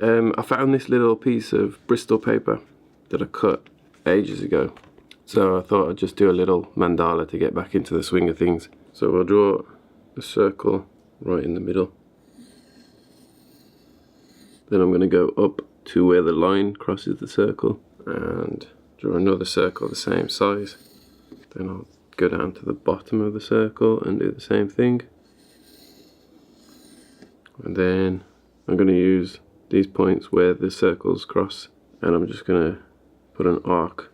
I found this little piece of Bristol paper that I cut ages ago. So I thought I'd just do a little mandala to get back into the swing of things. So we'll draw a circle right in the middle. Then I'm going to go up to where the line crosses the circle and draw another circle the same size. Then I'll go down to the bottom of the circle and do the same thing. And then I'm going to use these points where the circles cross, and I'm just going to put an arc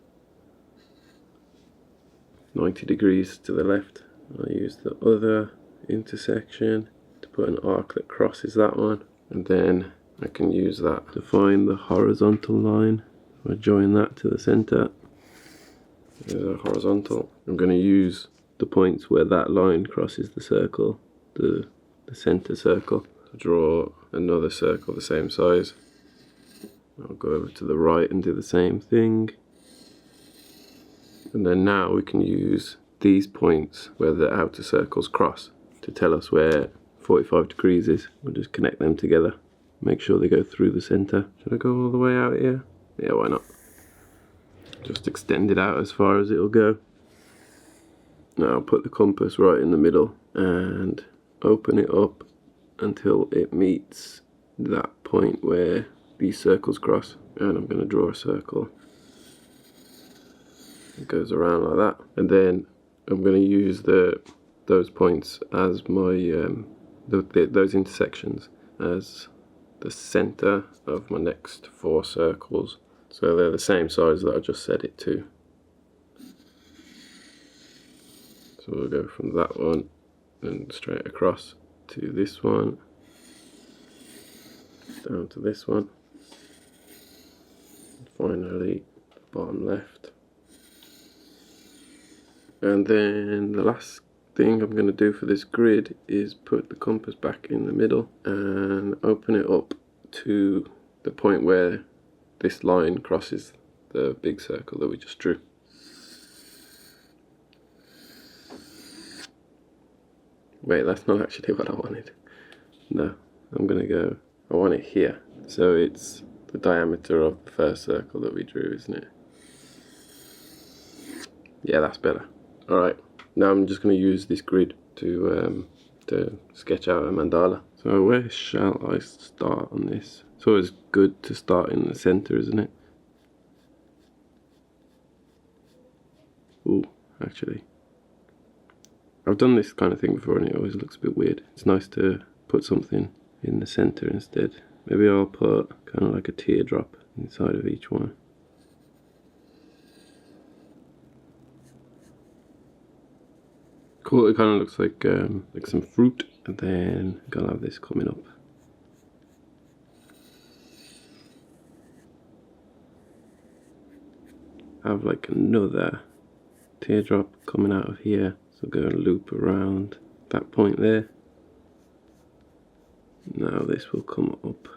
90 degrees to the left. I'll use the other intersection to put an arc that crosses that one, and then I can use that to find the horizontal line. I join that to the center. There's a horizontal. I'm going to use the points where that line crosses the circle, the center circle, to draw another circle the same size. I'll go over to the right and do the same thing. And then now we can use these points where the outer circles cross to tell us where 45 degrees is. We'll just connect them together. Make sure they go through the center. Should I go all the way out here? Yeah, why not? Just extend it out as far as it'll go. Now I'll put the compass right in the middle and open it up until it meets that point where these circles cross. And I'm going to draw a circle. It goes around like that. And then I'm going to use those points as my those intersections as the center of my next 4 circles. So they're the same size that I just set it to. So we'll go from that one and straight across to this one, down to this one, and finally bottom left. And then the last thing I'm going to do for this grid is put the compass back in the middle and open it up to the point where this line crosses the big circle that we just drew. Wait, that's not actually what I wanted. No, I'm going to go, I want it here. So it's the diameter of the first circle that we drew, isn't it? Yeah, that's better. Alright, now I'm just going to use this grid to sketch out a mandala. So where shall I start on this? It's always good to start in the center, isn't it? Ooh, actually, I've done this kind of thing before and it always looks a bit weird. It's nice to put something in the center instead. Maybe I'll put kind of like a teardrop inside of each one. Cool, it kind of looks like some fruit, and then I'm gonna have this coming up. Have like another teardrop coming out of here, so go and loop around that point there. Now this will come up.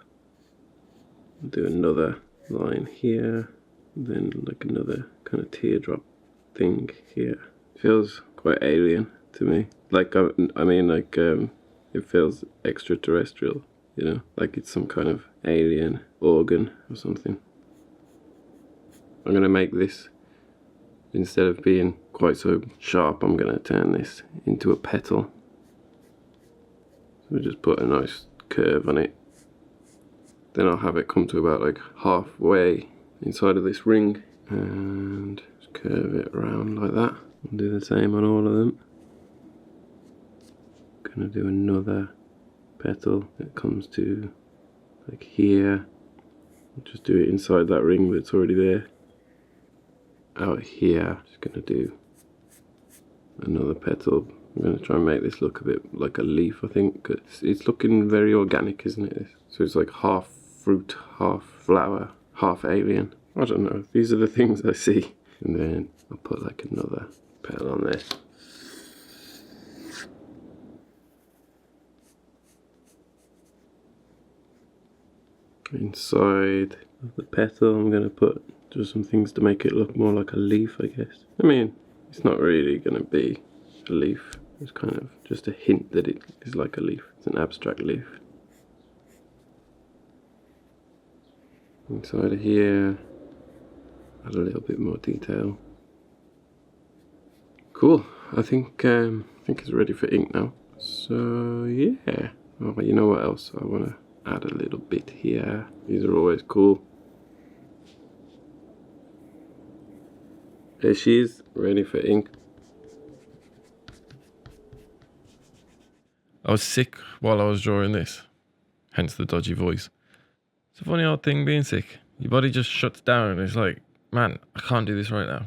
I'll do another line here, then like another kind of teardrop thing here. Feels quite alien to me. Like I mean, like it feels extraterrestrial, you know, like it's some kind of alien organ or something. I'm gonna make this, instead of being quite so sharp, I'm gonna turn this into a petal. So just put a nice curve on it. Then I'll have it come to about like halfway inside of this ring and just curve it around like that. I'll do the same on all of them. Gonna do another petal that comes to like here. I'll just do it inside that ring that's already there. Out here, just gonna do another petal. I'm gonna try and make this look a bit like a leaf, I think. It's looking very organic, isn't it? So it's like half fruit, half flower, half alien. I don't know, these are the things I see. And then I'll put like another petal on there. Inside of the petal I'm going to put just some things to make it look more like a leaf, I guess. I mean, it's not really going to be a leaf. It's kind of just a hint that it is like a leaf. It's an abstract leaf. Inside of here, add a little bit more detail. Cool. I think it's ready for ink now. So yeah. Oh, you know what else? I want to add a little bit here. These are always cool. There she is, ready for ink. I was sick while I was drawing this, hence the dodgy voice. It's a funny old thing being sick. Your body just shuts down and it's like, man, I can't do this right now.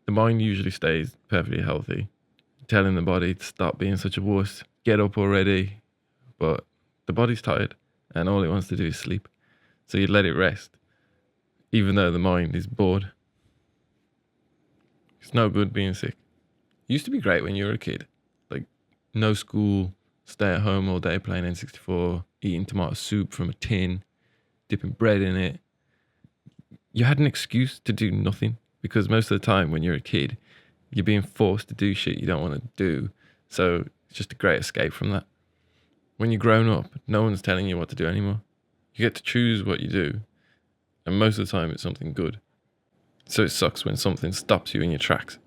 The mind usually stays perfectly healthy, telling the body to stop being such a wuss, get up already. But the body's tired and all it wants to do is sleep. So you let it rest, even though the mind is bored. It's no good being sick. It used to be great when you were a kid. Like, no school, stay at home all day playing N64, eating tomato soup from a tin, dipping bread in it. You had an excuse to do nothing because most of the time when you're a kid, you're being forced to do shit you don't want to do. So it's just a great escape from that. When you're grown up, no one's telling you what to do anymore. You get to choose what you do. And most of the time it's something good. So it sucks when something stops you in your tracks.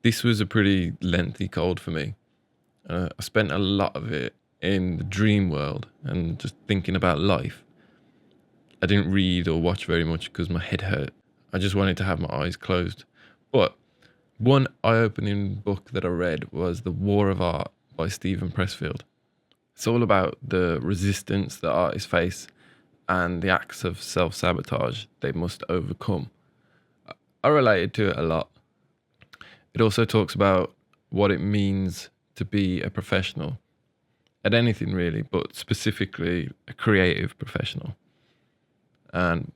This was a pretty lengthy cold for me. I spent a lot of it in the dream world and just thinking about life. I didn't read or watch very much because my head hurt. I just wanted to have my eyes closed. But one eye-opening book that I read was The War of Art by Stephen Pressfield. It's all about the resistance that artists face and the acts of self-sabotage they must overcome. I related to it a lot. It also talks about what it means to be a professional at anything really, but specifically a creative professional. And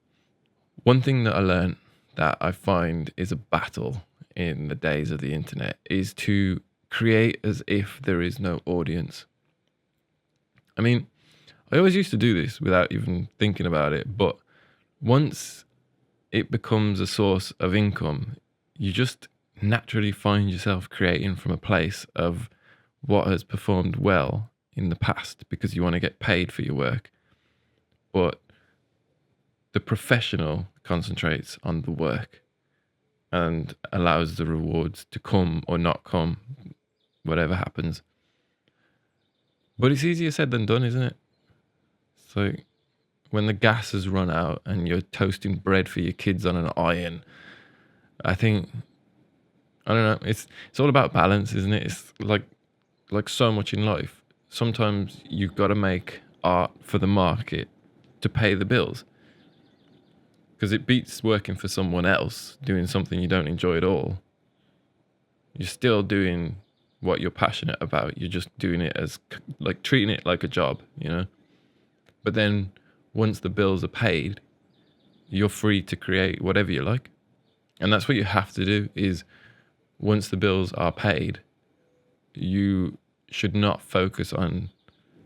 one thing that I learned that I find is a battle in the days of the internet is to create as if there is no audience. I mean, I always used to do this without even thinking about it, but once it becomes a source of income, you just naturally find yourself creating from a place of what has performed well in the past because you want to get paid for your work. But the professional concentrates on the work and allows the rewards to come or not come, whatever happens. But it's easier said than done, isn't it? So when the gas has run out and you're toasting bread for your kids on an iron, I think, I don't know, it's all about balance, isn't it? It's like so much in life. Sometimes you've got to make art for the market to pay the bills. Because it beats working for someone else, doing something you don't enjoy at all. You're still doing what you're passionate about. You're just doing it as, like, treating it like a job, you know? But then once the bills are paid, you're free to create whatever you like. And that's what you have to do is once the bills are paid, you should not focus on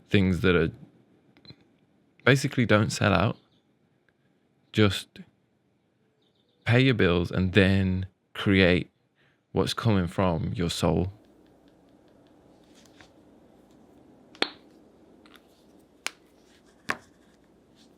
things that are basically don't sell out. Just pay your bills and then create what's coming from your soul,